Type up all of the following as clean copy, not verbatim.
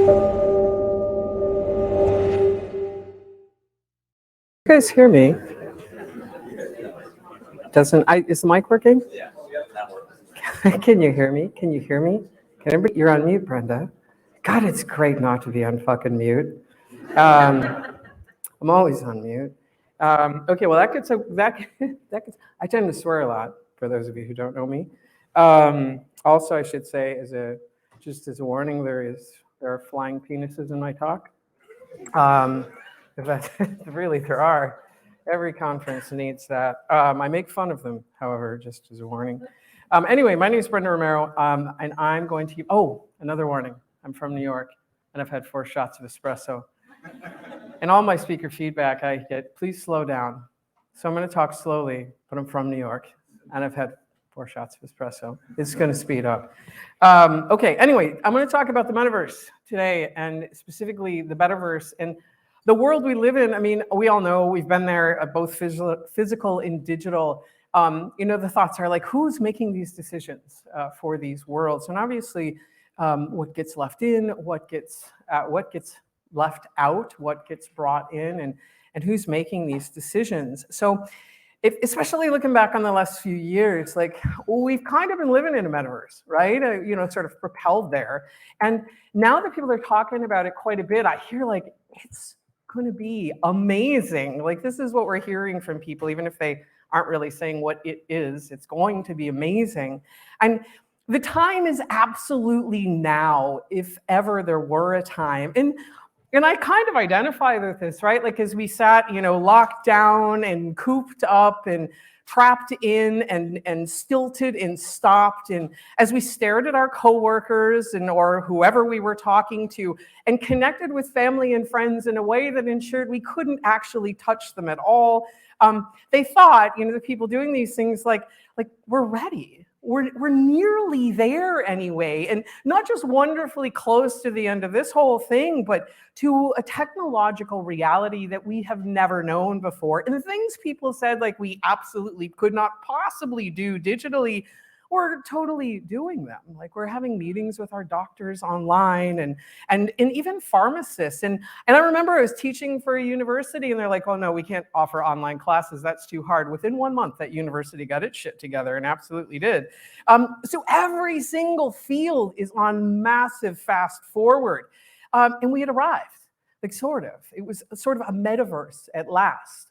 You guys hear me? Is the mic working? Yeah, that works. Can you hear me? Can you hear me? Can everybody? You're on mute, Brenda. God, it's great not to be on fucking mute. I'm always on mute. Okay, well that gets I tend to swear a lot. For those of you who don't know me. Also, I should say, just as a warning, there are flying penises in my talk. Really, there are. Every conference needs that. I make fun of them, however, just as a warning. Anyway, my name is Brenda Romero, and I'm going to. Another warning. I'm from New York, and I've had 4 shots of espresso. And all my speaker feedback I get, please slow down. So I'm going to talk slowly, but I'm from New York, and I've had 4 shots of espresso. It's going to speed up. Okay, anyway, I'm going to talk about the metaverse today, and specifically the Betterverse. And the world we live in, I mean, we all know, we've been there, both physical and digital. The thoughts are like, who's making these decisions for these worlds? And obviously, what gets left in, what gets left out, what gets brought in, and who's making these decisions. So especially looking back on the last few years, like we've kind of been living in a metaverse, right? Sort of propelled there. And now that people are talking about it quite a bit, I hear like, it's going to be amazing. Like this is what we're hearing from people, even if they aren't really saying what it is, it's going to be amazing. And the time is absolutely now, if ever there were a time. And I kind of identify with this, right? Like as we sat, locked down and cooped up and trapped in and stilted and stopped. And as we stared at our coworkers or whoever we were talking to and connected with family and friends in a way that ensured we couldn't actually touch them at all, they thought, the people doing these things like we're ready. We're nearly there anyway, and not just wonderfully close to the end of this whole thing, but to a technological reality that we have never known before. And the things people said like we absolutely could not possibly do digitally, we're totally doing them. Like we're having meetings with our doctors online and even pharmacists. And I remember I was teaching for a university and they're like, oh no, we can't offer online classes. That's too hard. Within 1 month, that university got its shit together and absolutely did. So every single field is on massive fast forward. And we had arrived, like sort of. It was sort of a metaverse at last.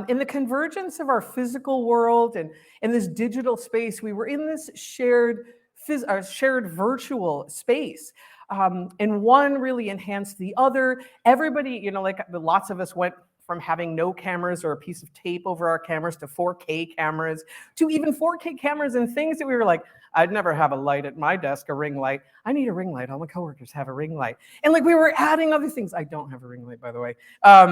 In the convergence of our physical world and in this digital space, we were in this shared virtual space. And one really enhanced the other. Everybody, lots of us went from having no cameras or a piece of tape over our cameras to 4K cameras, to even 4K cameras and things that we were like, I'd never have a light at my desk, a ring light. I need a ring light. All my coworkers have a ring light. And we were adding other things. I don't have a ring light, by the way. I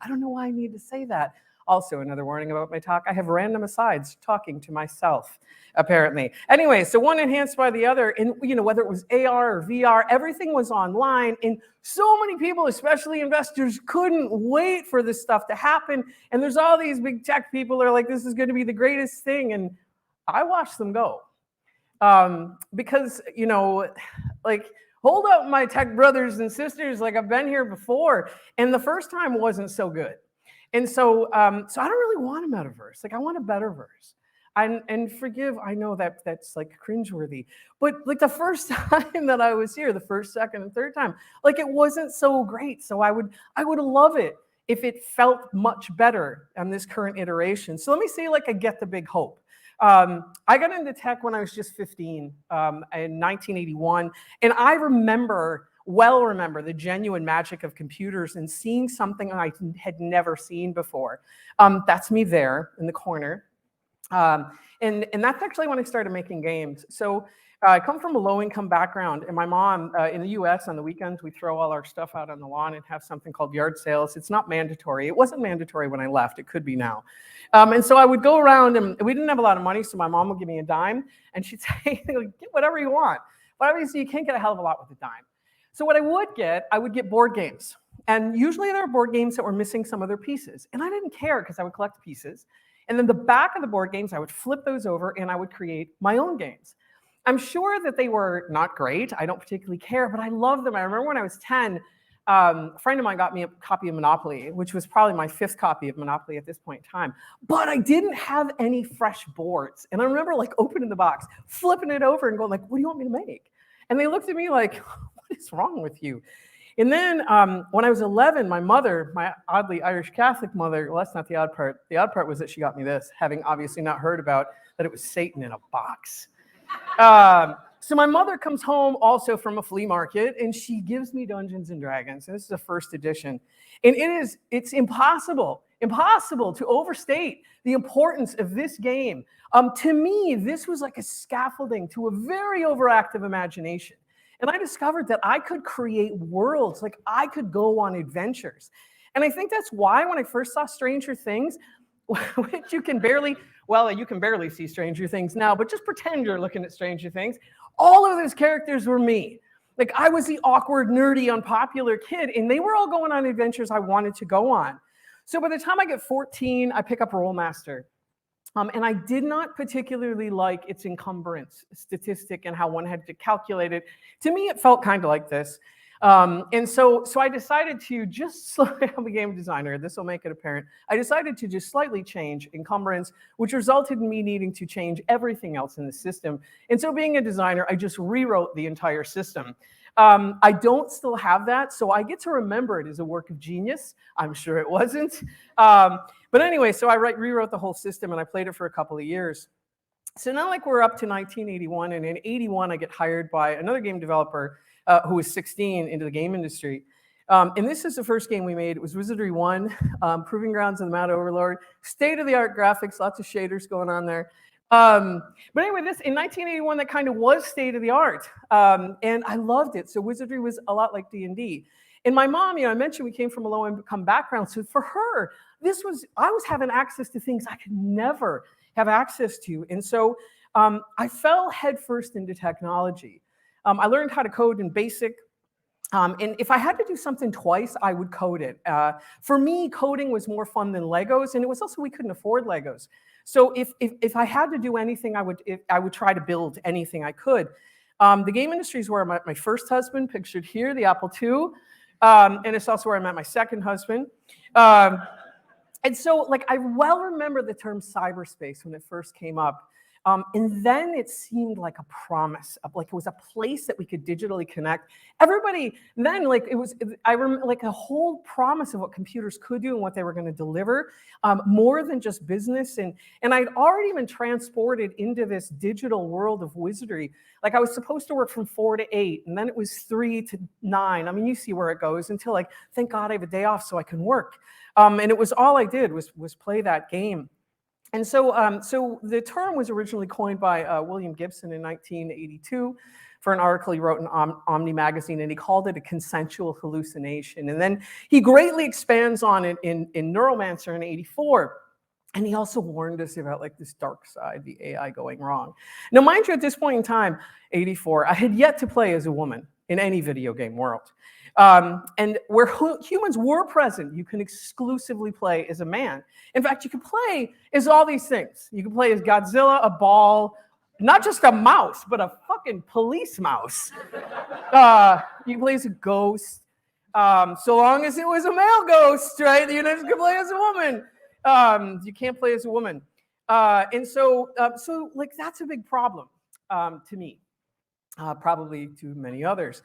don't know why I need to say that. Also, another warning about my talk, I have random asides talking to myself, apparently. Anyway, so one enhanced by the other, and whether it was AR or VR, everything was online, and so many people, especially investors, couldn't wait for this stuff to happen. And there's all these big tech people that are like, this is going to be the greatest thing, and I watched them go. Because, hold up, my tech brothers and sisters, like I've been here before, and the first time wasn't so good. And so I don't really want a metaverse. Like I want a Betterverse. And forgive, I know that's like cringeworthy, but like the first time that I was here, the first, second, and third time, like it wasn't so great. So I would love it if it felt much better on this current iteration. So let me say, like, I get the big hope. I got into tech when I was just 15 in 1981, and I remember the genuine magic of computers and seeing something I had never seen before. That's me there in the corner. And that's actually when I started making games. So I come from a low-income background, and my mom, in the US, on the weekends, we throw all our stuff out on the lawn and have something called yard sales. It's not mandatory. It wasn't mandatory when I left. It could be now. And so I would go around, and we didn't have a lot of money, so my mom would give me a dime, and she'd say, get whatever you want. But obviously, you can't get a hell of a lot with a dime. So what I would get board games. And usually there were board games that were missing some of their pieces. And I didn't care because I would collect pieces. And then the back of the board games, I would flip those over and I would create my own games. I'm sure that they were not great. I don't particularly care, but I love them. I remember when I was 10, a friend of mine got me a copy of Monopoly, which was probably my 5th copy of Monopoly at this point in time. But I didn't have any fresh boards. And I remember like opening the box, flipping it over and going like, what do you want me to make? And they looked at me like, what is wrong with you? And then when I was 11, my mother, my oddly Irish Catholic mother, well, that's not the odd part. The odd part was that she got me this, having obviously not heard about that it was Satan in a box. So my mother comes home also from a flea market, and she gives me Dungeons and Dragons. And this is a 1st edition. And it's impossible to overstate the importance of this game. To me, this was like a scaffolding to a very overactive imagination. And I discovered that I could create worlds, like I could go on adventures. And I think that's why when I first saw Stranger Things, which you can barely see Stranger Things now, but just pretend you're looking at Stranger Things. All of those characters were me. Like I was the awkward, nerdy, unpopular kid, and they were all going on adventures I wanted to go on. So by the time I get 14, I pick up Rollmaster. And I did not particularly like its encumbrance statistic and how one had to calculate it. To me, it felt kind of like this. And so I decided to just, I'm a game designer, this will make it apparent. I decided to just slightly change encumbrance, which resulted in me needing to change everything else in the system. And so being a designer, I just rewrote the entire system. I don't still have that, so I get to remember it as a work of genius. I'm sure it wasn't. But anyway, so I rewrote the whole system and I played it for a couple of years. So now like we're up to 1981, and in 81, I get hired by another game developer who was 16 into the game industry. And this is the first game we made. It was Wizardry 1, Proving Grounds of the Mad Overlord. State-of-the-art graphics, lots of shaders going on there. But anyway, this in 1981, that kind of was state-of-the-art. And I loved it. So Wizardry was a lot like D&D. And my mom, I mentioned we came from a low-income background. So for her, I was having access to things I could never have access to. And so I fell headfirst into technology. I learned how to code in BASIC. And if I had to do something twice, I would code it. For me, coding was more fun than Legos, and it was also we couldn't afford Legos. So if I had to do anything, I would try to build anything I could. The game industry is where I met my first husband, pictured here, the Apple II, and it's also where I met my second husband. And so, like, I well remember the term cyberspace when it first came up. And then it seemed like a promise, like it was a place that we could digitally connect. Everybody, then like I remember like a whole promise of what computers could do and what they were going to deliver, more than just business. And I'd already been transported into this digital world of wizardry. Like I was supposed to work from 4 to 8, and then it was 3 to 9. I mean, you see where it goes until like, thank God I have a day off so I can work. And it was all I did was play that game. And so, so the term was originally coined by William Gibson in 1982 for an article he wrote in Omni magazine, and he called it a consensual hallucination. And then he greatly expands on it in Neuromancer in 84. And he also warned us about like this dark side, the AI going wrong. Now, mind you, at this point in time, 84, I had yet to play as a woman in any video game world. And where humans were present, you can exclusively play as a man. In fact, you can play as all these things. You can play as Godzilla, a ball, not just a mouse, but a fucking police mouse. You can play as a ghost, so long as it was a male ghost, right? You just can play as a woman. You can't play as a woman. And so like that's a big problem to me, probably to many others.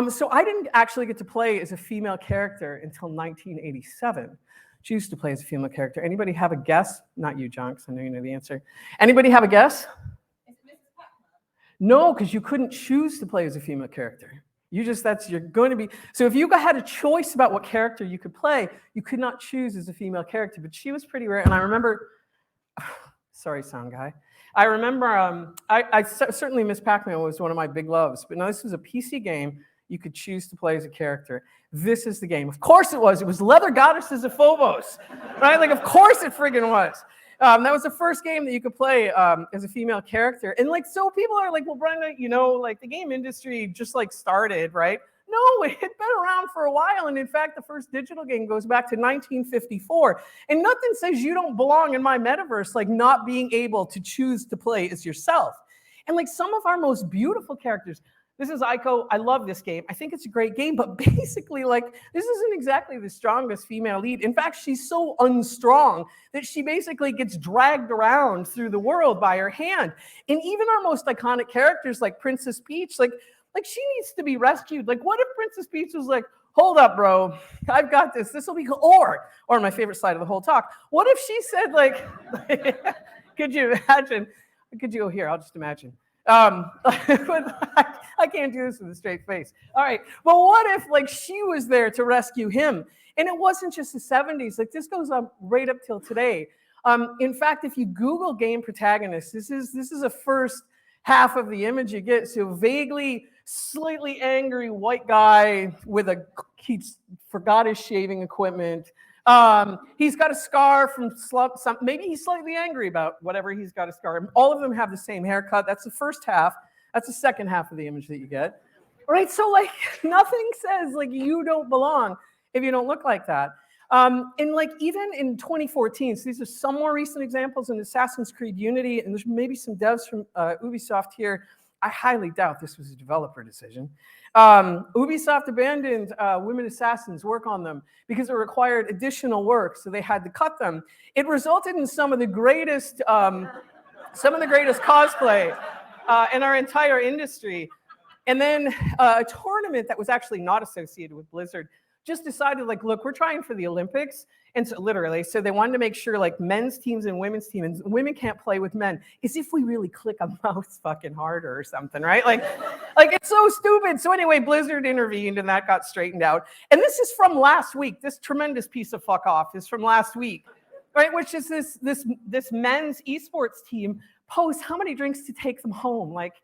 So I didn't actually get to play as a female character until 1987. She used to play as a female character. Anybody have a guess? Not you, John, because I know you know the answer. Anybody have a guess? No, because you couldn't choose to play as a female character. You're going to be, so if you had a choice about what character you could play, you could not choose as a female character, but she was pretty rare. And I remember, sorry, sound guy. I remember, I certainly Miss Pac-Man was one of my big loves, but no, this was a PC game. You could choose to play as a character. This is the game. Of course it was. It was Leather Goddesses of Phobos, right? Like, of course it friggin' was. That was the first game that you could play as a female character. And like, so people are like, well, Brenda, like the game industry just like started, right? No, it had been around for a while. And in fact, the first digital game goes back to 1954. And nothing says you don't belong in my metaverse, like not being able to choose to play as yourself. And like some of our most beautiful characters, this is Aiko. I love this game. I think it's a great game, but basically, like, this isn't exactly the strongest female lead. In fact, she's so unstrong that she basically gets dragged around through the world by her hand. And even our most iconic characters, like Princess Peach, like she needs to be rescued. Like, what if Princess Peach was like, hold up, bro, I've got this. This will be cool. Or my favorite slide of the whole talk. What if she said, like, could you imagine? Could you go here? I'll just imagine. I can't do this with a straight face. All right. But what if like she was there to rescue him? And it wasn't just the 70s. Like this goes up right up till today. In fact, if you Google game protagonists, this is a first half of the image you get. So vaguely, slightly angry white guy with he forgot his shaving equipment. He's got a scar from maybe he's slightly angry about whatever he's got a scar. All of them have the same haircut. That's the first half. That's the second half of the image that you get. Right? So like nothing says like you don't belong if you don't look like that. And like even in 2014, so these are some more recent examples in Assassin's Creed Unity, and there's maybe some devs from Ubisoft here. I highly doubt this was a developer decision. Ubisoft abandoned women assassins' work on them because it required additional work, so they had to cut them. It resulted in some of the greatest cosplay in our entire industry. And then a tournament that was actually not associated with Blizzard just decided, like, look, we're trying for the Olympics. And so literally, so they wanted to make sure like men's teams and women's teams, and women can't play with men, as if we really click a mouse fucking harder or something, right? Like it's so stupid. So anyway, Blizzard intervened and that got straightened out. And this is from last week. This tremendous piece of fuck off is from last week, right? Which is this men's esports team posts how many drinks to take them home. Like,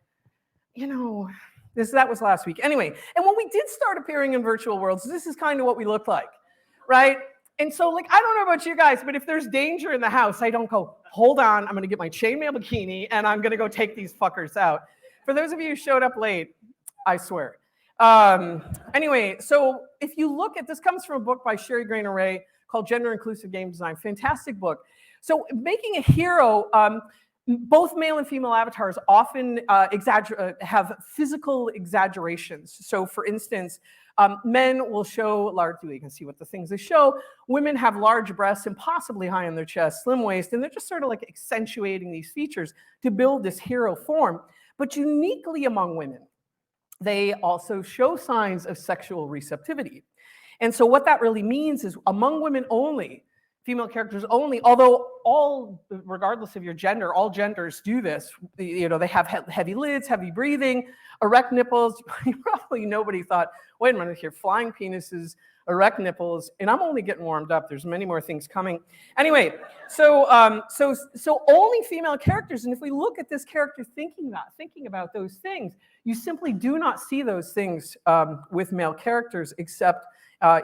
you know, that was last week. Anyway, and when we did start appearing in virtual worlds, this is kind of what we looked like, right? And so, like, I don't know about you guys, but if there's danger in the house, I don't go, hold on, I'm going to get my chainmail bikini, and I'm going to go take these fuckers out. For those of you who showed up late, I swear. Anyway, so if you look at, this comes from a book by Sherry Grainer-Ray called Gender Inclusive Game Design. Fantastic book. So making a hero, both male and female avatars often have physical exaggerations. So for instance, men will show large, you can see what the things they show. Women have large breasts, impossibly high on their chest, slim waist, and they're just sort of like accentuating these features to build this hero form. But uniquely among women, they also show signs of sexual receptivity. And so what that really means is among women only, female characters only, although all, regardless of your gender, all genders do this. You know, they have heavy lids, heavy breathing, erect nipples. Probably nobody thought, wait a minute here, flying penises, erect nipples, and I'm only getting warmed up. There's many more things coming. Anyway, so only female characters, and if we look at this character thinking about those things, you simply do not see those things with male characters, except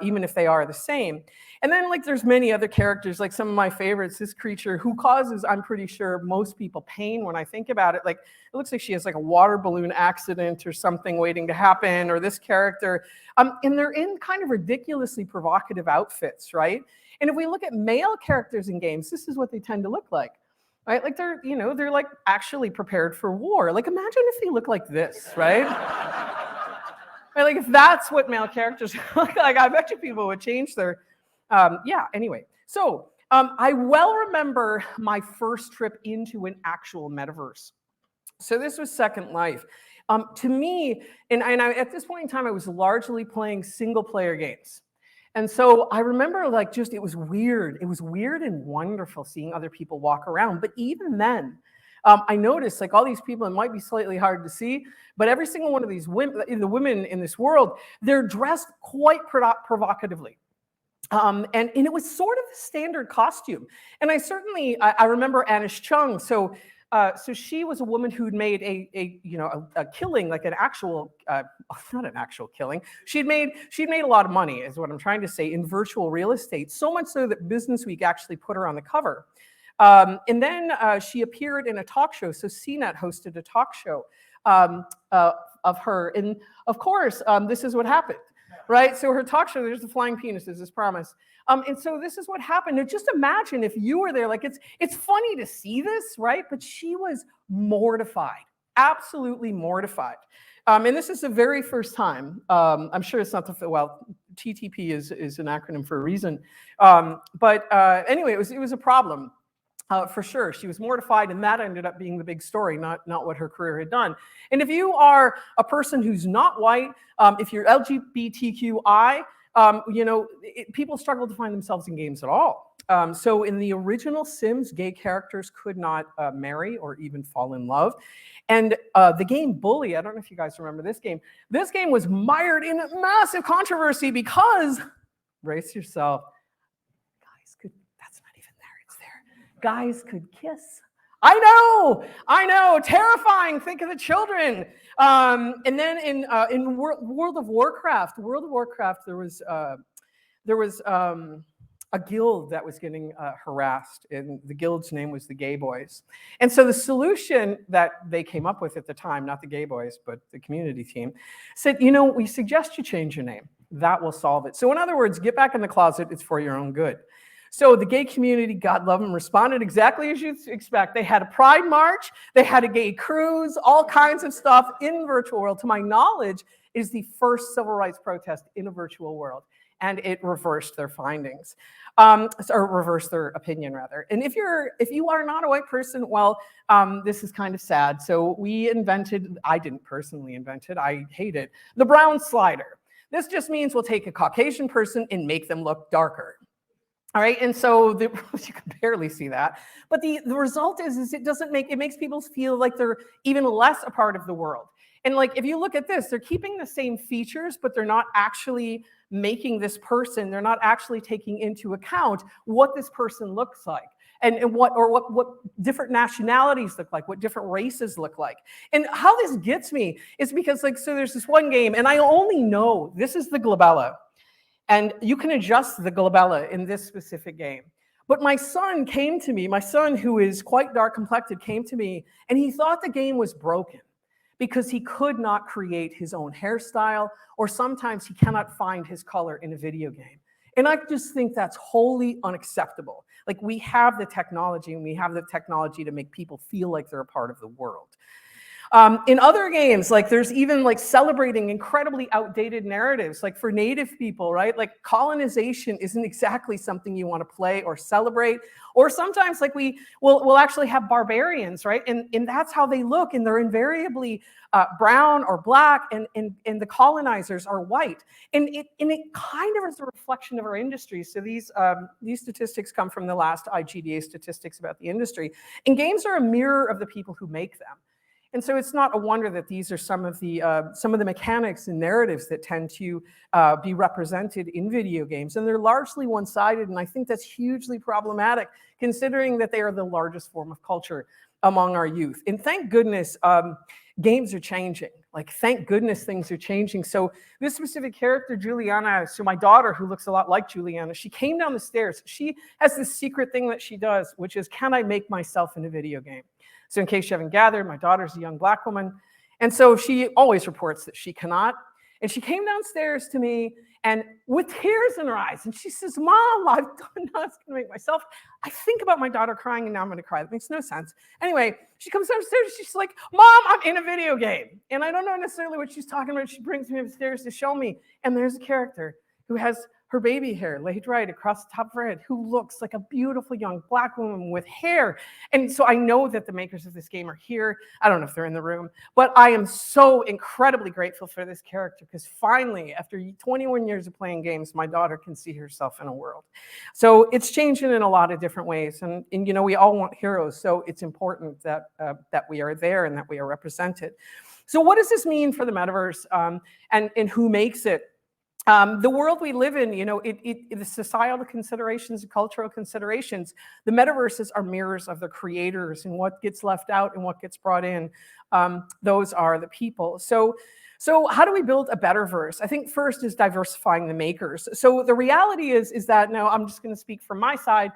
even if they are the same. And then like there's many other characters, like some of my favorites, this creature who causes, I'm pretty sure, most people pain when I think about it. Like it looks like she has like a water balloon accident or something waiting to happen, or this character. And they're in kind of ridiculously provocative outfits, right? And if we look at male characters in games, this is what they tend to look like. Right? Like they're like actually prepared for war. Like imagine if they look like this, right? Right, like if that's what male characters look like, I bet you people would change their, yeah, anyway. So I well remember my first trip into an actual metaverse. So this was Second Life. To me, and at this point in time, I was largely playing single player games. And so I remember like just, it was weird. It was weird and wonderful seeing other people walk around. But even then, I noticed like all these people, it might be slightly hard to see, but every single one of these women, the women in this world, they're dressed quite provocatively. And it was sort of a standard costume. And I remember Anish Chung. So she was a woman who'd made a killing, like an actual, not an actual killing. She'd made a lot of money, is what I'm trying to say, in virtual real estate. So much so that Business Week actually put her on the cover. And then she appeared in a talk show. So CNET hosted a talk show of her. And of course, this is what happened, right? So her talk show, there's the flying penises, as promised. And so this is what happened. Now, just imagine if you were there, like it's funny to see this, right? But she was mortified. absolutely mortified. And this is the very first time. I'm sure it's not well, TTP is an acronym for a reason. But anyway, it was a problem. For sure, she was mortified, and that ended up being the big story, not what her career had done. And if you are a person who's not white, if you're LGBTQI, people struggle to find themselves in games at all. So in the original Sims, gay characters could not marry or even fall in love. And the game Bully, I don't know if you guys remember this game. This game was mired in massive controversy because, brace yourself, guys could kiss. I know, terrifying. Think of the children. And then in World of Warcraft, there was a guild that was getting harassed, and the guild's name was the Gay Boys. And so the solution that they came up with at the time, not the Gay Boys, but the community team, said, we suggest you change your name. That will solve it. So in other words, get back in the closet. It's for your own good. So the gay community, God love them, responded exactly as you'd expect. They had a pride march, they had a gay cruise, all kinds of stuff in the virtual world. To my knowledge, it is the first civil rights protest in a virtual world, and it reversed their findings, or reversed their opinion rather. And if you are not a white person, well, this is kind of sad. So I didn't personally invent it, I hate it, the brown slider. This just means we'll take a Caucasian person and make them look darker. All right, and so you can barely see that, but the result is it makes people feel like they're even less a part of the world. And like, if you look at this, they're keeping the same features, but they're not actually making this person, they're not actually taking into account what this person looks like, and what different nationalities look like, what different races look like. And how this gets me is because, so there's this one game, and I only know this is the glabella. And you can adjust the glabella in this specific game. But my son came to me, my son who is quite dark complected came to me, and he thought the game was broken because he could not create his own hairstyle, or sometimes he cannot find his color in a video game. And I just think that's wholly unacceptable. Like, we have the technology, and we have the technology to make people feel like they're a part of the world. In other games, there's even celebrating incredibly outdated narratives, like for Native people, right? Like, colonization isn't exactly something you want to play or celebrate. Or sometimes we'll actually have barbarians, right? And that's how they look, and they're invariably brown or black, and the colonizers are white. And it kind of is a reflection of our industry. So these statistics come from the last IGDA statistics about the industry. And games are a mirror of the people who make them. And so it's not a wonder that these are some of the mechanics and narratives that tend to be represented in video games. And they're largely one-sided, and I think that's hugely problematic, considering that they are the largest form of culture among our youth. And thank goodness games are changing. Thank goodness things are changing. So this specific character, Juliana, so my daughter, who looks a lot like Juliana, she came down the stairs. She has this secret thing that she does, which is, can I make myself in a video game? So in case you haven't gathered, my daughter's a young black woman. And so she always reports that she cannot. And she came downstairs to me and with tears in her eyes. And she says, Mom, I've done nothing to make myself. I think about my daughter crying, and now I'm going to cry. That makes no sense. Anyway, she comes downstairs and she's like, Mom, I'm in a video game. And I don't know necessarily what she's talking about. She brings me upstairs to show me. And there's a character who has her baby hair laid right across the top of her head, who looks like a beautiful young black woman with hair. And so I know that the makers of this game are here. I don't know if they're in the room, but I am so incredibly grateful for this character, because finally, after 21 years of playing games, my daughter can see herself in a world. So it's changing in a lot of different ways. And we all want heroes. So it's important that we are there and that we are represented. So what does this mean for the metaverse, and who makes it? The world we live in, the societal considerations, the cultural considerations, the metaverses are mirrors of the creators, and what gets left out and what gets brought in, those are the people. So how do we build a Betterverse? I think first is diversifying the makers. So the reality is that, now I'm just going to speak from my side,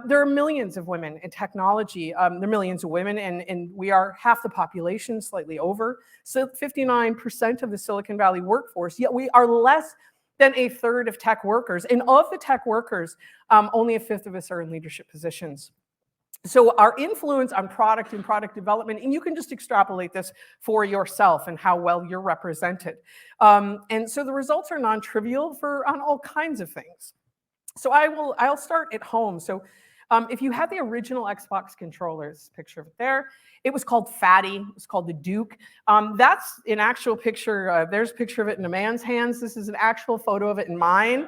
there are millions of women in technology. There are millions of women, and we are half the population, slightly over. So 59% of the Silicon Valley workforce, yet we are less than a third of tech workers. And of the tech workers, only a fifth of us are in leadership positions. So our influence on product and product development, and you can just extrapolate this for yourself and how well you're represented. And so the results are non-trivial on all kinds of things. So I'll start at home. So if you had the original Xbox controllers, picture of it there, it was called Fatty. It was called the Duke. That's an actual picture. There's a picture of it in a man's hands. This is an actual photo of it in mine.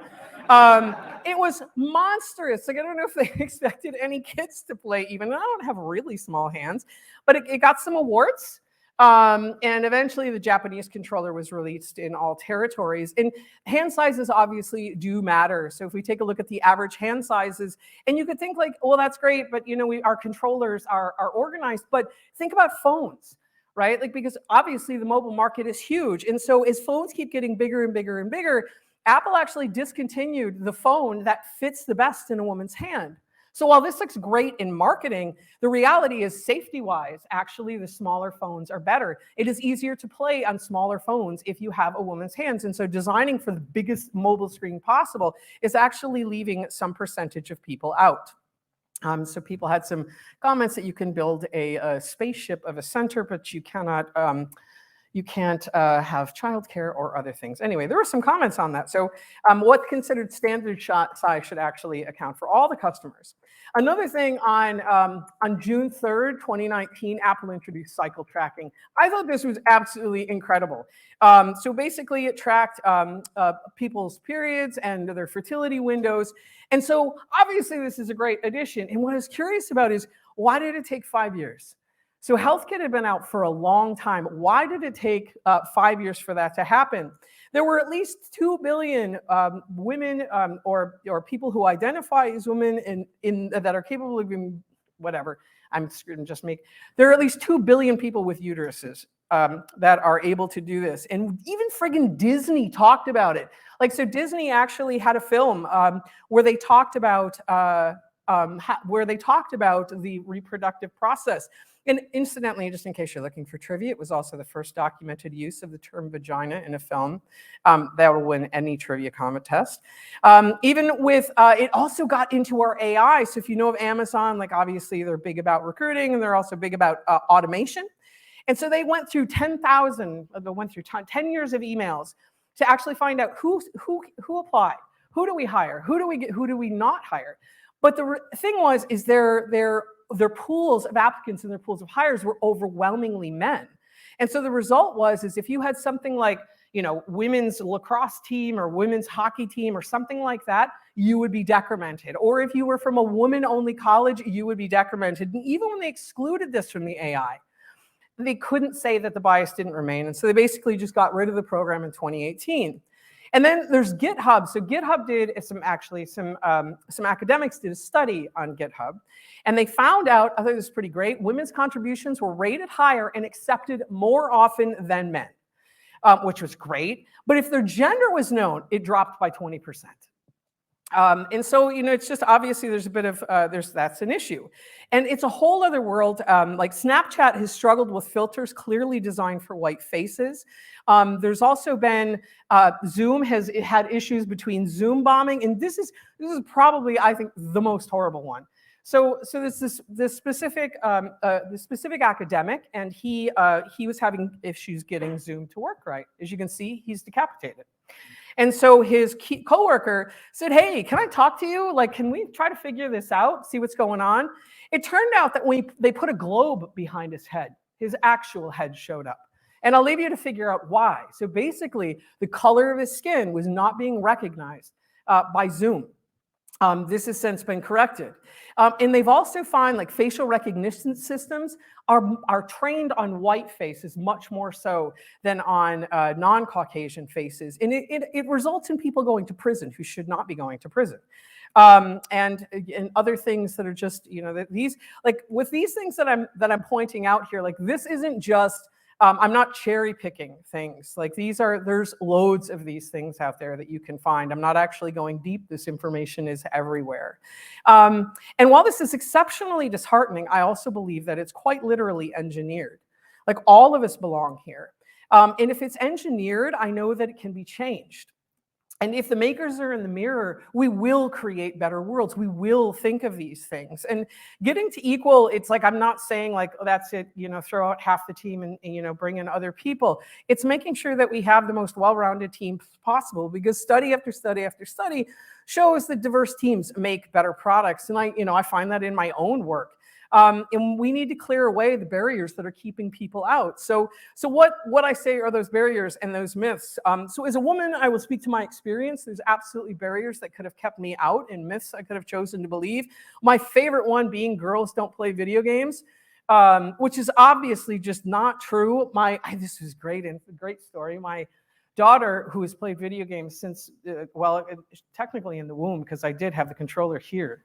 It was monstrous. Like, I don't know if they expected any kids to play even. I don't have really small hands, but it got some awards. And eventually the Japanese controller was released in all territories. And hand sizes obviously do matter. So if we take a look at the average hand sizes, and you could think like, well, that's great, but our controllers are organized. But think about phones, right? Like, because obviously the mobile market is huge. And so as phones keep getting bigger and bigger and bigger, Apple actually discontinued the phone that fits the best in a woman's hand. So while this looks great in marketing, the reality is safety-wise, actually the smaller phones are better. It is easier to play on smaller phones if you have a woman's hands. And so designing for the biggest mobile screen possible is actually leaving some percentage of people out. So people had some comments that you can build a spaceship of a center, but you cannot... you can't have childcare or other things. Anyway, there were some comments on that. So what's considered standard size should actually account for all the customers. Another thing, on June 3rd, 2019, Apple introduced cycle tracking. I thought this was absolutely incredible. So basically it tracked people's periods and their fertility windows. And so obviously this is a great addition. And what I was curious about is, why did it take 5 years? So HealthKit had been out for a long time. Why did it take 5 years for that to happen? There were at least 2 billion women or people who identify as women that are capable of being, whatever, I'm just make. There are at least 2 billion people with uteruses that are able to do this. And even friggin' Disney talked about it. Like, so Disney actually had a film where they talked about the reproductive process. And incidentally, just in case you're looking for trivia, it was also the first documented use of the term vagina in a film. That will win any trivia contest. Even with, it also got into our AI. So if you know of Amazon, like obviously they're big about recruiting and they're also big about automation. And so they went through 10 years of emails to actually find out who applied, who do we hire, who do we not hire. But the thing was, is their pools of applicants and their pools of hires were overwhelmingly men. And so the result was, is if you had something like, women's lacrosse team or women's hockey team or something like that, you would be decremented. Or if you were from a woman-only college, you would be decremented. And even when they excluded this from the AI, they couldn't say that the bias didn't remain. And so they basically just got rid of the program in 2018. And then there's GitHub. So GitHub did some academics did a study on GitHub, and they found out, I thought this was pretty great, women's contributions were rated higher and accepted more often than men, which was great. But if their gender was known, it dropped by 20%. And so, it's just obviously there's a bit of, that's an issue. And it's a whole other world. Like Snapchat has struggled with filters clearly designed for white faces. There's also been, Zoom has had issues between Zoom bombing. And this is probably, I think, the most horrible one. So there's this specific academic, and he was having issues getting Zoom to work right. As you can see, he's decapitated. And so his coworker said, hey, can I talk to you? Like, can we try to figure this out, see what's going on? It turned out that when they put a globe behind his head, his actual head showed up. And I'll leave you to figure out why. So basically, the color of his skin was not being recognized by Zoom. This has since been corrected. And they've also found like facial recognition systems are trained on white faces much more so than on non-Caucasian faces. And it results in people going to prison who should not be going to prison. And other things that are just, with these things that I'm pointing out here, like this isn't just, I'm not cherry picking things. Like there's loads of these things out there that you can find. I'm not actually going deep. This information is everywhere. And while this is exceptionally disheartening, I also believe that it's quite literally engineered. Like all of us belong here. And if it's engineered, I know that it can be changed. And if the makers are in the mirror, we will create better worlds. We will think of these things. And getting to equal, it's like, I'm not saying like, oh, that's it, throw out half the team and bring in other people. It's making sure that we have the most well-rounded team possible, because study after study after study shows that diverse teams make better products. And I find that in my own work. And we need to clear away the barriers that are keeping people out. So what I say are those barriers and those myths. So as a woman, I will speak to my experience. There's absolutely barriers that could have kept me out, and myths I could have chosen to believe. My favorite one being girls don't play video games, which is obviously just not true. This was great, and a great story. My daughter, who has played video games since, technically in the womb, because I did have the controller here.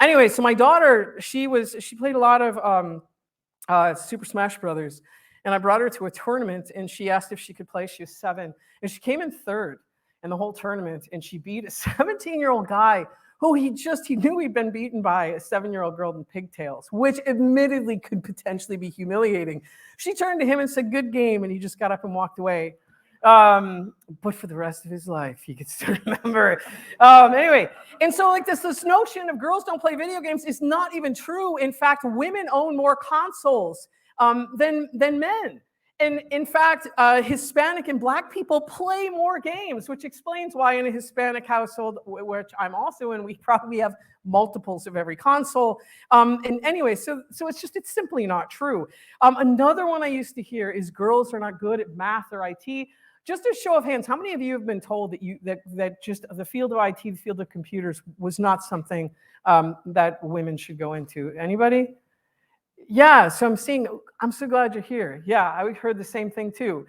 Anyway, so my daughter, she played a lot of Super Smash Brothers, and I brought her to a tournament, and she asked if she could play. She was 7, and she came in 3rd in the whole tournament, and she beat a 17-year-old guy who he knew he'd been beaten by a 7-year-old girl in pigtails, which admittedly could potentially be humiliating. She turned to him and said, "Good game," and he just got up and walked away. But for the rest of his life, he gets to remember it. Anyway, and so like this notion of girls don't play video games is not even true. In fact, women own more consoles than men. And in fact, Hispanic and Black people play more games, which explains why in a Hispanic household, which I'm also in, we probably have multiples of every console. And anyway, so it's simply not true. Another one I used to hear is girls are not good at math or IT. Just a show of hands, how many of you have been told that just the field of IT, the field of computers, was not something that women should go into? Anybody? Yeah, so I'm so glad you're here. Yeah, I heard the same thing too,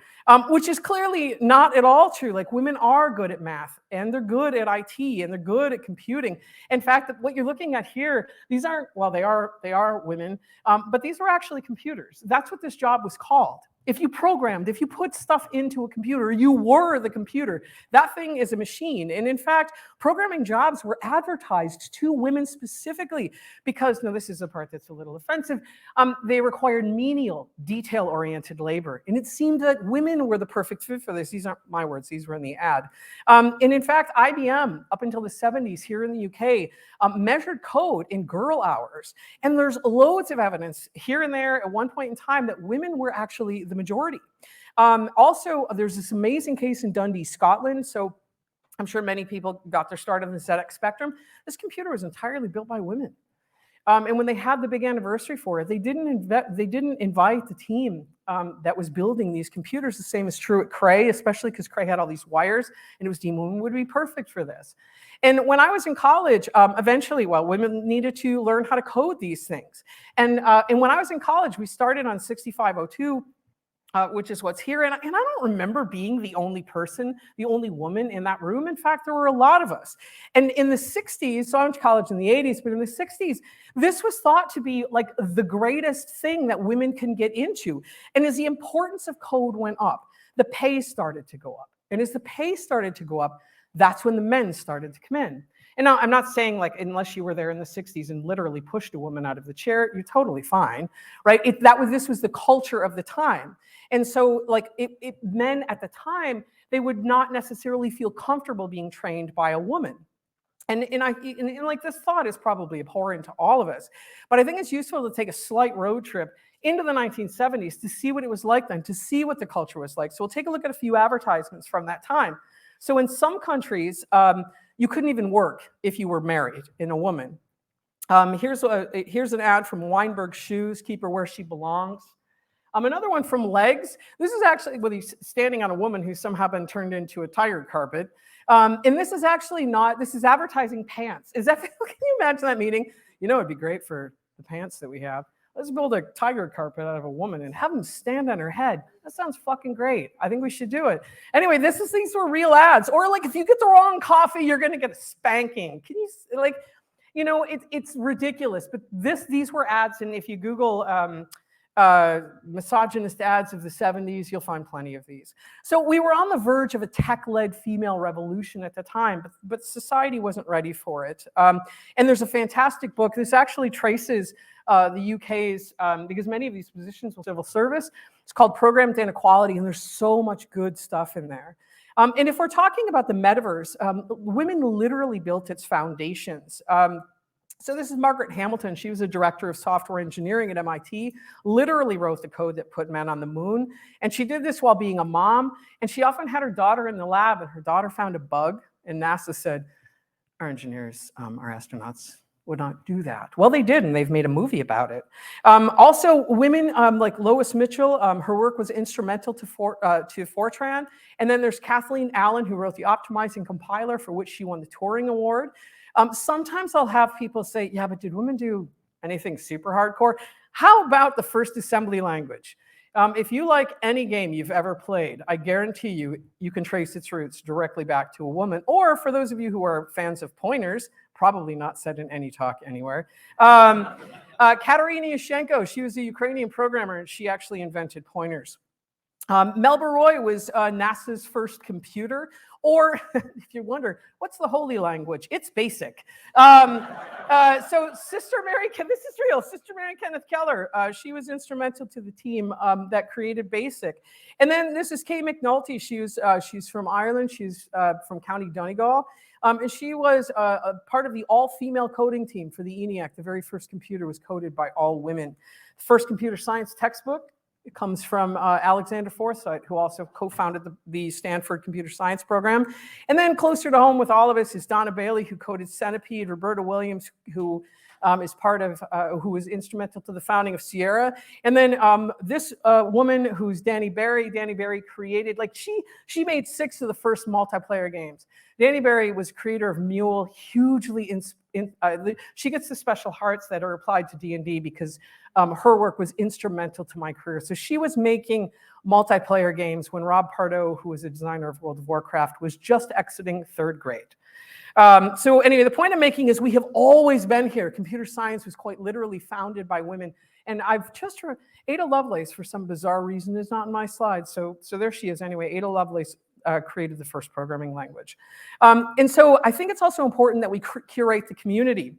which is clearly not at all true. Like, women are good at math, and they're good at IT, and they're good at computing. In fact, what you're looking at here, these aren't, well, they are women, but these were actually computers. That's what this job was called. If you put stuff into a computer, you were the computer. That thing is a machine. And in fact, programming jobs were advertised to women specifically because, now this is the part that's a little offensive, they required menial, detail-oriented labor. And it seemed that women were the perfect fit for this. These aren't my words, these were in the ad. And in fact, IBM, up until the 70s here in the UK, measured code in girl hours. And there's loads of evidence here and there at one point in time that women were actually the majority. Also, there's this amazing case in Dundee, Scotland. So I'm sure many people got their start on the ZX Spectrum. This computer was entirely built by women. And when they had the big anniversary for it, they didn't invite the team that was building these computers. The same is true at Cray, especially because Cray had all these wires, and it was deemed women would be perfect for this. And when I was in college, eventually, women needed to learn how to code these things. And when I was in college, we started on 6502, which is what's here. And I don't remember being the only person, the only woman in that room. In fact, there were a lot of us. And in the 60s, so I went to college in the 80s, but in the 60s, this was thought to be like the greatest thing that women can get into. And as the importance of code went up, the pay started to go up. And as the pay started to go up, that's when the men started to come in. And now, I'm not saying like unless you were there in the 60s and literally pushed a woman out of the chair, you're totally fine, right? This was the culture of the time. And so like men at the time, they would not necessarily feel comfortable being trained by a woman. And like this thought is probably abhorrent to all of us, but I think it's useful to take a slight road trip into the 1970s to see what it was like then, to see what the culture was like. So we'll take a look at a few advertisements from that time. So in some countries, you couldn't even work if you were married in a woman. Here's an ad from Weinberg Shoes, keep her where she belongs. Another one from Legs. This is actually when he's standing on a woman who's somehow been turned into a tiger carpet. And this is actually not, this is advertising pants. Can you imagine that meeting? It'd be great for the pants that we have. Let's build a tiger carpet out of a woman and have them stand on her head. That sounds fucking great. I think we should do it. Anyway, these were real ads. Or like if you get the wrong coffee, you're gonna get a spanking. Can you like, it's ridiculous. But these were ads, and if you Google misogynist ads of the 70s, you'll find plenty of these. So we were on the verge of a tech-led female revolution at the time, but society wasn't ready for it. And there's a fantastic book. This actually traces the UK's, because many of these positions were civil service. It's called Programmed Inequality, and there's so much good stuff in there. And if we're talking about the metaverse, women literally built its foundations. So this is Margaret Hamilton. She was a director of software engineering at MIT, literally wrote the code that put men on the moon. And she did this while being a mom. And she often had her daughter in the lab, and her daughter found a bug. And NASA said, our engineers, our astronauts would not do that. Well, they did, and they've made a movie about it. Also, women like Lois Mitchell, her work was instrumental to Fortran. And then there's Kathleen Allen, who wrote the optimizing compiler, for which she won the Turing Award. Sometimes I'll have people say, yeah, but did women do anything super hardcore? How about the first assembly language? If you like any game you've ever played, I guarantee you can trace its roots directly back to a woman. Or for those of you who are fans of pointers, probably not said in any talk anywhere. Katerina Yushchenko, she was a Ukrainian programmer, and she actually invented pointers. Melba Roy was NASA's first computer, or if you wonder, what's the holy language? It's BASIC. So Sister Mary, this is real, Sister Mary Kenneth Keller, she was instrumental to the team that created BASIC. And then this is Kay McNulty, she's from Ireland, she's from County Donegal. And she was a part of the all-female coding team for the ENIAC. The very first computer was coded by all women. First computer science textbook, it comes from Alexander Forsythe, who also co-founded the Stanford computer science program. And then closer to home with all of us is Donna Bailey, who coded Centipede, Roberta Williams, who who was instrumental to the founding of Sierra. And then this woman who's Danny Berry. Danny Berry created, she made 6 of the first multiplayer games. Danny Berry was creator of Mule, hugely she gets the special hearts that are applied to D&D because her work was instrumental to my career. So she was making multiplayer games when Rob Pardo, who was a designer of World of Warcraft, was just exiting 3rd grade. So anyway, the point I'm making is we have always been here. Computer science was quite literally founded by women. And I've just heard Ada Lovelace, for some bizarre reason, is not in my slides. So there she is anyway. Ada Lovelace created the first programming language. And so I think it's also important that we curate the community.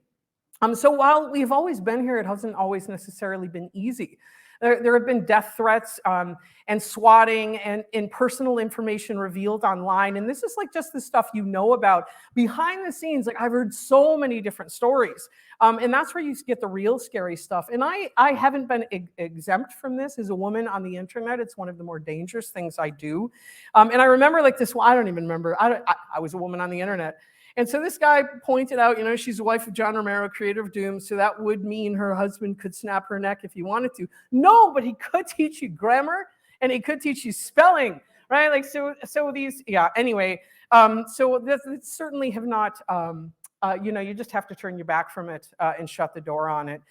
So while we've always been here, it hasn't always necessarily been easy. There have been death threats and swatting and personal information revealed online. And this is like just the stuff you know about. Behind the scenes, like I've heard so many different stories. And that's where you get the real scary stuff. And I haven't been exempt from this as a woman on the internet. It's one of the more dangerous things I do. And I remember like this, well, I don't even remember. I was a woman on the internet. And so this guy pointed out, she's the wife of John Romero, creator of Doom, so that would mean her husband could snap her neck if he wanted to. No, but he could teach you grammar, and he could teach you spelling, right? Like, so these, yeah, anyway. So this certainly have not, you just have to turn your back from it and shut the door on it.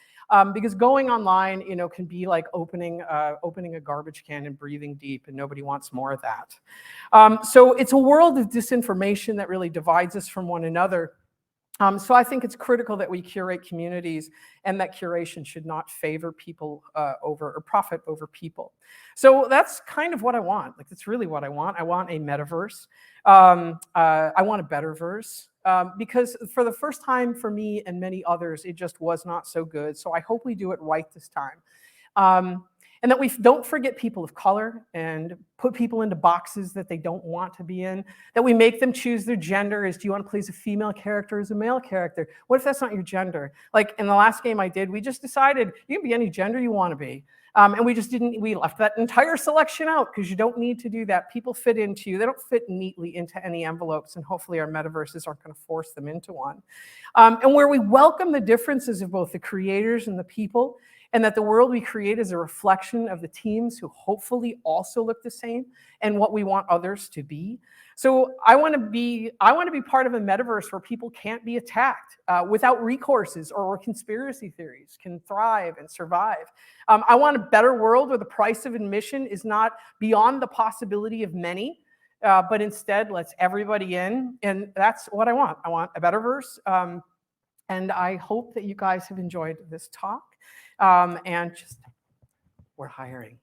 Because going online, can be like opening a garbage can and breathing deep, and nobody wants more of that. So it's a world of disinformation that really divides us from one another. So I think it's critical that we curate communities, and that curation should not favor people or profit over people. So that's kind of what I want. Like, that's really what I want. I want a metaverse. I want a Betterverse. Because for the first time for me and many others, it just was not so good. So I hope we do it right this time. And that we don't forget people of color and put people into boxes that they don't want to be in, that we make them choose their gender. Do you want to play as a female character or as a male character? What if that's not your gender? Like in the last game I did, we just decided you can be any gender you want to be. And we left that entire selection out because you don't need to do that. People fit into you. They don't fit neatly into any envelopes, and hopefully our metaverses aren't going to force them into one. And where we welcome the differences of both the creators and the people, and that the world we create is a reflection of the teams who hopefully also look the same and what we want others to be. So I want to be part of a metaverse where people can't be attacked without recourses, or where conspiracy theories can thrive and survive. I want a better world where the price of admission is not beyond the possibility of many, but instead lets everybody in. And that's what I want. I want a Betterverse. And I hope that you guys have enjoyed this talk. And just, we're hiring.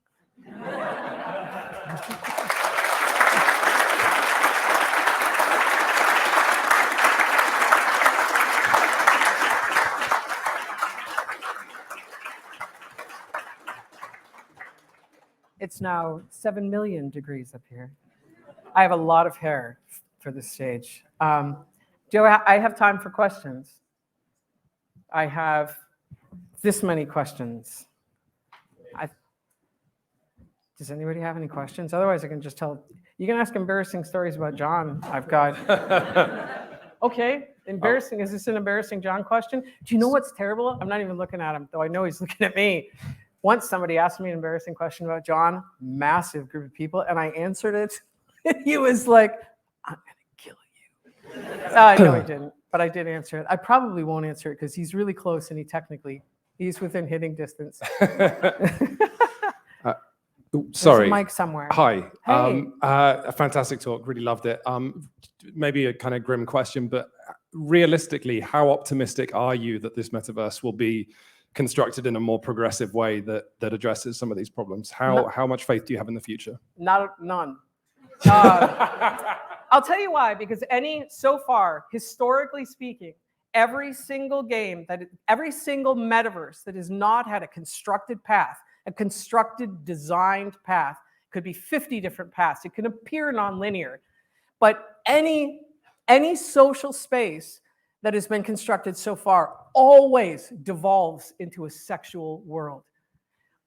It's now 7 million degrees up here. I have a lot of hair for this stage. I have time for questions? I have this many questions. Does anybody have any questions? Otherwise, I can just tell. You can ask embarrassing stories about John. I've got. Okay, embarrassing. Is this an embarrassing John question? Do you know what's terrible? I'm not even looking at him, though I know he's looking at me. Once somebody asked me an embarrassing question about John, massive group of people, and I answered it. He was like, I'm going to kill you. No, he didn't, but I did answer it. I probably won't answer it because he's really close and he's within hitting distance. Sorry. There's a mic somewhere. Hi. Hey. A fantastic talk. Really loved it. Maybe a kind of grim question, but realistically, how optimistic are you that this metaverse will be constructed in a more progressive way that addresses some of these problems? How much faith do you have in the future? None. I'll tell you why. Because so far, historically speaking, every single metaverse that has not had a constructed path, a constructed, designed path, could be 50 different paths. It can appear nonlinear, but any social space that has been constructed so far always devolves into a sexual world.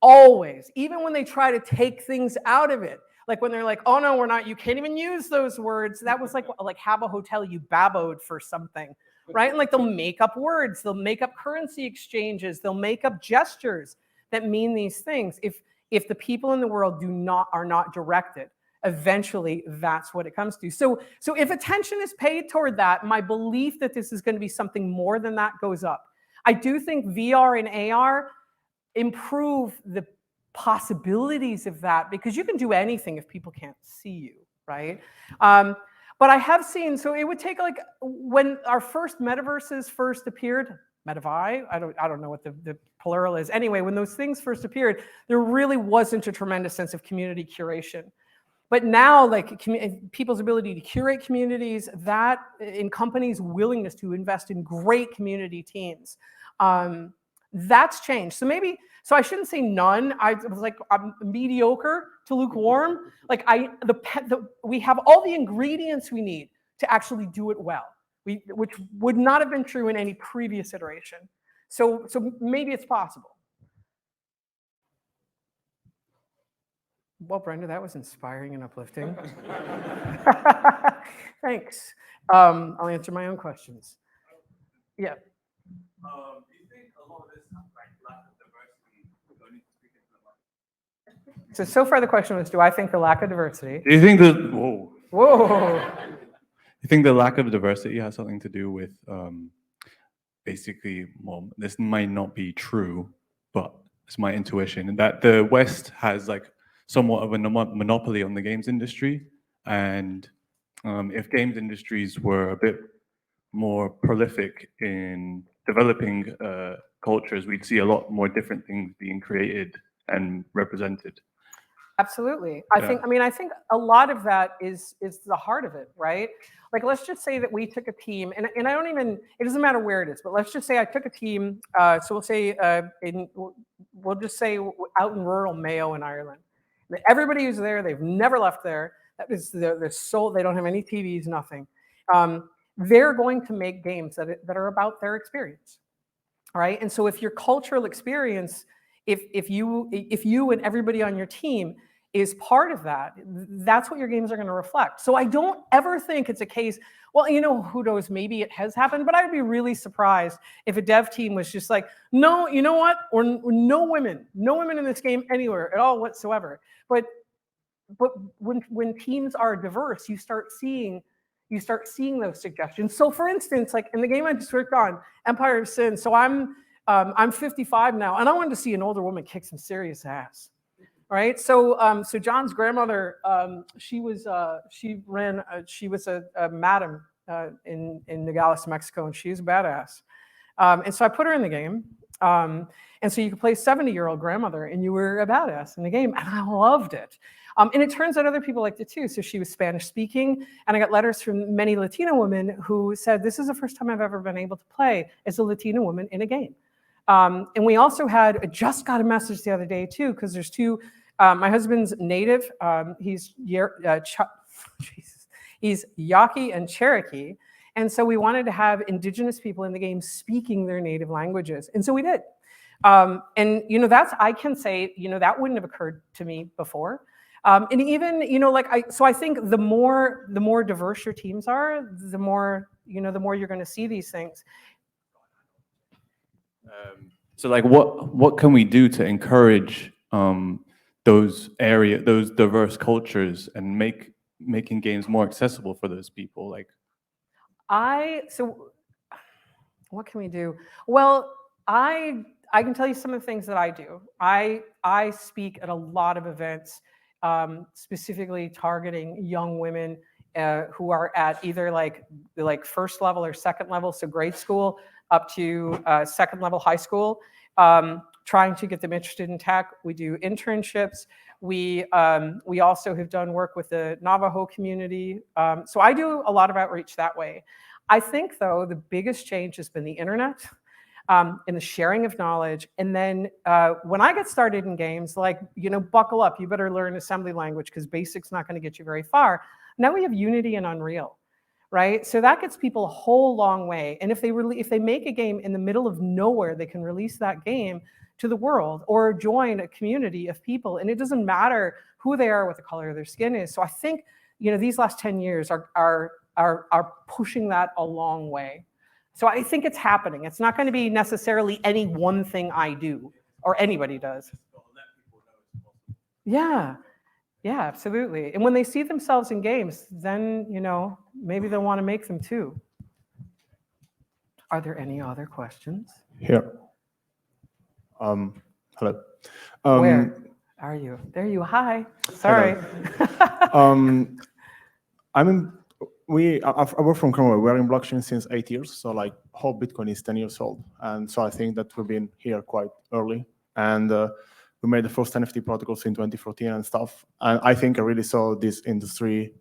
Always. Even when they try to take things out of it, like when they're like, oh no, we're not, you can't even use those words. That was like have a hotel, you baboed for something, right? And like they'll make up words, they'll make up currency exchanges, they'll make up gestures that mean these things. If the people in the world are not directed, eventually that's what it comes to. So if attention is paid toward that, my belief that this is going to be something more than that goes up. I do think VR and AR improve the possibilities of that because you can do anything if people can't see you, right? But I have seen, so it would take like when our first metaverses first appeared, metavi, I don't know what the plural is. Anyway, when those things first appeared, there really wasn't a tremendous sense of community curation. But now, like people's ability to curate communities, that in companies' willingness to invest in great community teams, that's changed. So I shouldn't say none. I was like, I'm mediocre to lukewarm. Like we have all the ingredients we need to actually do it well, which would not have been true in any previous iteration. So maybe it's possible. Well, Brenda, that was inspiring and uplifting. Thanks. I'll answer my own questions. Yeah. Do you think a lot of this like lack of diversity is going to speak into the market? So far the question was, do I think the lack of diversity? Do you think that Whoa. You think the lack of diversity has something to do with basically, well, this might not be true, but it's my intuition, that the West has like somewhat of a monopoly on the games industry, and if games industries were a bit more prolific in developing cultures, we'd see a lot more different things being created and represented. Absolutely. I think a lot of that is the heart of it, right? Like, let's just say that we took a team, and it doesn't matter where it is, but let's just say I took a team, so we'll say, we'll just say out in rural Mayo in Ireland. Everybody who's there, they've never left there. That is their soul. They don't have any TVs, nothing. They're going to make games that are about their experience, right? And so if your cultural experience, if you and everybody on your team is part of that, that's what your games are going to reflect. So I don't ever think it's a case, well, who knows, maybe it has happened, but I'd be really surprised if a dev team was just like, no, you know what, or no women in this game anywhere at all whatsoever. But when teams are diverse, you start seeing those suggestions. So for instance, like in the game I just worked on, Empire of Sin, so I'm 55 now, and I wanted to see an older woman kick some serious ass. Right, so John's grandmother, she was a madam in Nogales, Mexico, and she's a badass. And so I put her in the game, and so you could play 70-year-old grandmother, and you were a badass in the game, and I loved it. And it turns out other people liked it too. So she was Spanish speaking, and I got letters from many Latina women who said, "This is the first time I've ever been able to play as a Latina woman in a game." And we also just got a message the other day too, because there's two. My husband's native. He's Jesus, he's Yaqui and Cherokee. And so we wanted to have indigenous people in the game speaking their native languages. And so we did. And, you know, I can say, you know, that wouldn't have occurred to me before. And even, you know, so I think the more diverse your teams are, the more you're going to see these things. So like what can we do to encourage those diverse cultures and making games more accessible for those people? Like, so what can we do? Well, I can tell you some of the things that I do. I speak at a lot of events, specifically targeting young women who are at either like first level or second level, so grade school, up to second level high school, trying to get them interested in tech. We do internships. We also have done work with the Navajo community. So I do a lot of outreach that way. I think, though, the biggest change has been the internet and the sharing of knowledge. And then when I get started in games, like, you know, buckle up. You better learn assembly language because Basic's not going to get you very far. Now we have Unity and Unreal, right? So that gets people a whole long way. And if they make a game in the middle of nowhere, they can release that game to the world or join a community of people. And it doesn't matter who they are, what the color of their skin is. So I think, you know, these last 10 years are pushing that a long way. So I think it's happening. It's not going to be necessarily any one thing I do or anybody does. Yeah. Yeah, absolutely. And when they see themselves in games, then, you know, maybe they'll want to make them too. Are there any other questions? Here. Hello. Where are you? There you. Hi. Sorry. I work from Cromwell. We're in blockchain since 8 years. So like whole Bitcoin is 10 years old. And so I think that we've been here quite early. And we made the first NFT protocols in 2014 and stuff. And I think I really saw this industry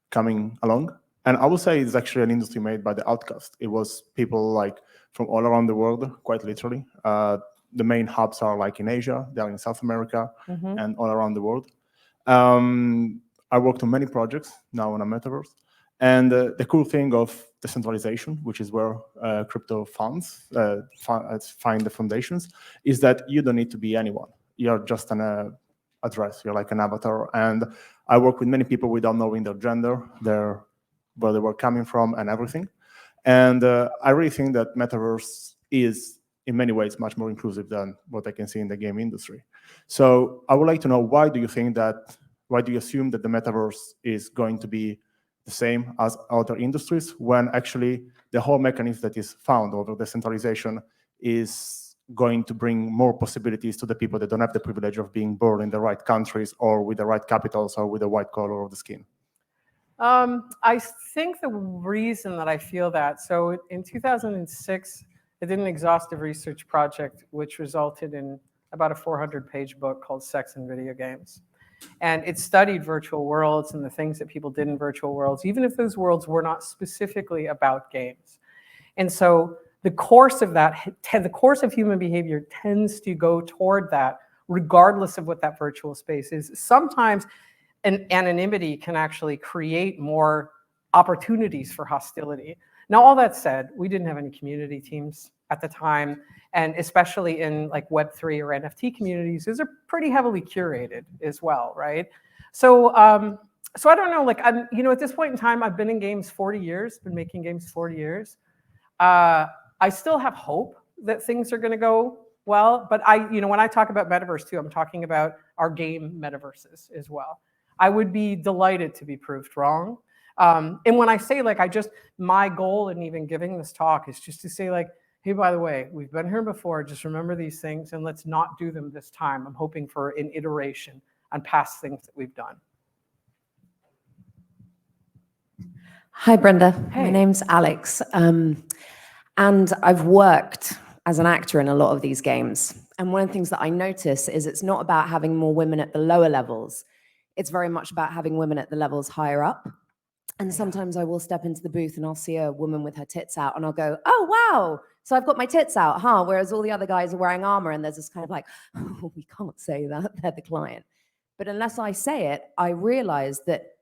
coming along. And I would say it's actually an industry made by the outcast. It was people like from all around the world, quite literally. The main hubs are like in Asia, they're in South America, and all around the world. I worked on many projects now on a metaverse. And the cool thing of decentralization, which is where crypto funds find the foundations, is that you don't need to be anyone. You're just an address. You're like an avatar. And I work with many people without knowing their gender, where they were coming from, and everything. And I really think that metaverse is, in many ways, much more inclusive than what I can see in the game industry. So I would like to know, why do you assume that the metaverse is going to be the same as other industries, when actually the whole mechanism that is found over decentralization is going to bring more possibilities to the people that don't have the privilege of being born in the right countries or with the right capitals or with the white color of the skin? I think the reason that I feel that, so in 2006, I did an exhaustive research project, which resulted in about a 400-page book called Sex and Video Games. And it studied virtual worlds and the things that people did in virtual worlds, even if those worlds were not specifically about games. And so the course of human behavior tends to go toward that, regardless of what that virtual space is. Sometimes an anonymity can actually create more opportunities for hostility. Now, all that said, we didn't have any community teams at the time, and especially in like Web3 or NFT communities, those are pretty heavily curated as well, right? So I don't know, like at this point in time, I've been in games 40 years, been making games 40 years. I still have hope that things are going to go well, but when I talk about metaverse too, I'm talking about our game metaverses as well. I would be delighted to be proved wrong. And when I say my goal in even giving this talk is just to say hey, by the way, we've been here before, just remember these things and let's not do them this time. I'm hoping for an iteration on past things that we've done. Hi, Brenda. Hey. My name's Alex. And I've worked as an actor in a lot of these games. And one of the things that I notice is it's not about having more women at the lower levels. It's very much about having women at the levels higher up. And sometimes I will step into the booth and I'll see a woman with her tits out and I'll go, oh, wow. So I've got my tits out, huh? Whereas all the other guys are wearing armor and there's this kind of oh, we can't say that, they're the client. But unless I say it, I realize that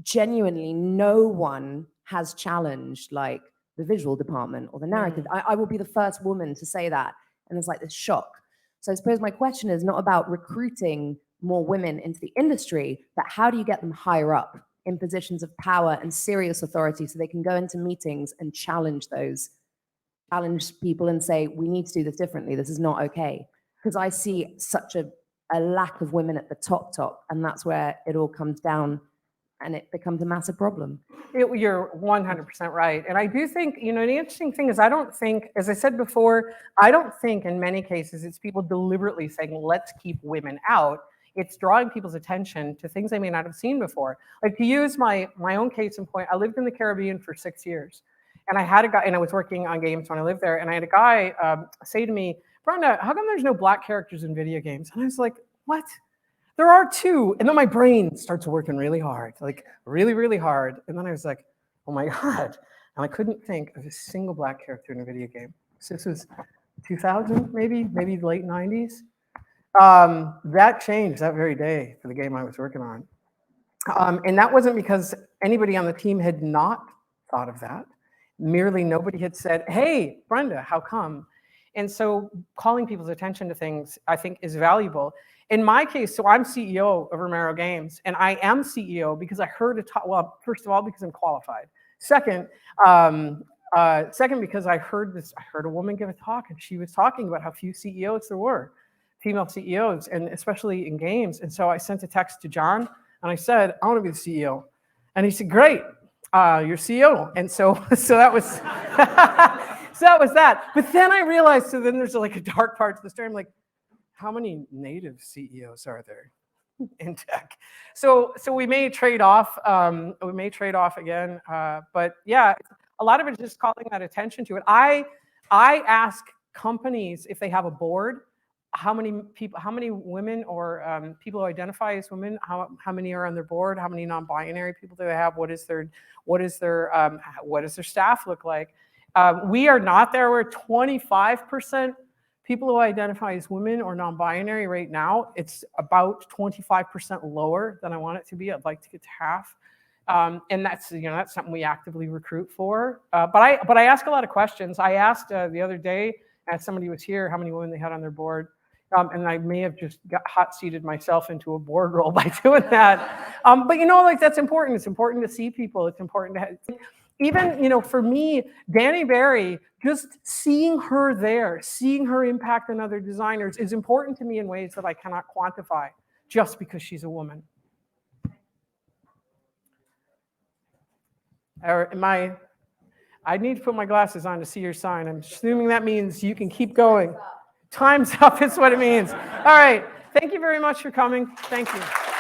genuinely no one has challenged like the visual department or the narrative. I will be the first woman to say that. And there's like this shock. So I suppose my question is not about recruiting more women into the industry, but how do you get them higher up in positions of power and serious authority so they can go into meetings and challenge people and say, we need to do this differently. This is not okay. Because I see such a lack of women at the top, and that's where it all comes down and it becomes a massive problem. You're 100% right. And I do think, the interesting thing is I don't think, as I said before, I don't think in many cases it's people deliberately saying, let's keep women out. It's drawing people's attention to things they may not have seen before. Like, to use my own case in point, I lived in the Caribbean for 6 years. And I had a guy, and I was working on games when I lived there, and I had a guy say to me, Brenda, how come there's no black characters in video games? And I was like, what? There are two. And then my brain starts working really hard, like really, really hard. And then I was like, oh my God. And I couldn't think of a single black character in a video game. So this was 2000, maybe late 90s. That changed that very day for the game I was working on. And that wasn't because anybody on the team had not thought of that. Merely nobody had said, hey, Brenda, how come? And so calling people's attention to things, I think, is valuable. In my case, so I'm CEO of Romero Games, and I am CEO because I heard a talk. Well, first of all, because I'm qualified. Second, because I heard a woman give a talk, and she was talking about how few CEOs there were, female CEOs, and especially in games. And so I sent a text to John, and I said, I want to be the CEO. And he said, great, you're CEO. And so that was so that was that. But then I realized, so then there's like a dark part to the story. I'm like, how many native CEOs are there in tech? So we may trade off. We may trade off again. But yeah, a lot of it is just calling that attention to it. I ask companies if they have a board, how many women or people who identify as women, how many are on their board, how many non-binary people do they have, what does their staff look like? We are not there. We're 25% people who identify as women or non-binary right now. It's about 25% lower than I want it to be. I'd like to get to half. And that's something we actively recruit for. But I ask a lot of questions. I asked the other day, as somebody was here, how many women they had on their board. And I may have just got hot-seated myself into a board role by doing that. But that's important. It's important to see people. It's important to have, even, for me, Danny Barry, just seeing her there, seeing her impact on other designers is important to me in ways that I cannot quantify just because she's a woman. I need to put my glasses on to see your sign. I'm assuming that means you can keep going. Time's up is what it means. All right. Thank you very much for coming. Thank you.